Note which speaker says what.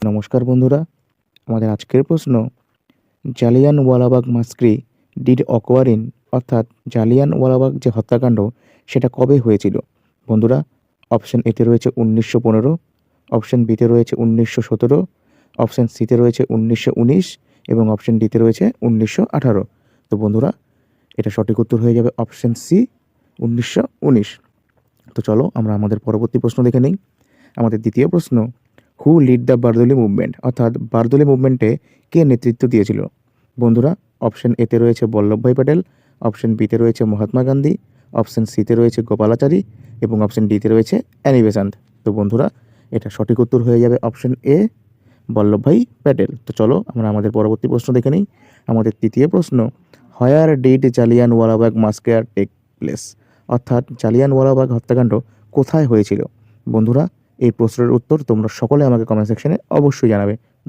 Speaker 1: নমস্কার বন্ধুরা, আমাদের আজকের প্রশ্ন, জালিয়ানওয়ালাবাগ মাসক্রি ডিড অকোয়ার ইন, অর্থাৎ জালিয়ানওয়ালাবাগ যে হত্যাকাণ্ড সেটা কবে হয়েছিল? বন্ধুরা, অপশন এতে রয়েছে 1915, অপশন বিতে রয়েছে 1917, অপশন সিতে রয়েছে 1919 এবং অপশন ডিতে রয়েছে 1918। তো বন্ধুরা, এটা সঠিক উত্তর হয়ে যাবে অপশন সি, 1919। তো চলো আমরা আমাদের পরবর্তী প্রশ্ন দেখে নিই। আমাদের দ্বিতীয় প্রশ্ন, হু লিড দ্য বারদৌলি মুভমেন্ট, অর্থাৎ বারদৌলি মুভমেন্টে কে নেতৃত্ব দিয়েছিল? বন্ধুরা, অপশন এতে রয়েছে বল্লভভাই প্যাটেল, অপশন বিতে রয়েছে মহাত্মা গান্ধী, অপশন সিতে রয়েছে গোপালাচারী এবং অপশন ডিতে রয়েছে অ্যানি বেসান্ট। তো বন্ধুরা, এটা সঠিক উত্তর হয়ে যাবে অপশন এ, বল্লভভাই প্যাটেল। তো চলো আমরা আমাদের পরবর্তী প্রশ্ন দেখে নিই। আমাদের তৃতীয় প্রশ্ন, where did Jallianwala Bagh massacre take place, অর্থাৎ জালিয়ানওয়ালাবাগ হত্যাকাণ্ড কোথায় হয়েছিল? বন্ধুরা, এই প্রশ্নের উত্তর তোমরা সকলে আমাকে কমেন্ট সেকশনে অবশ্যই জানাবে।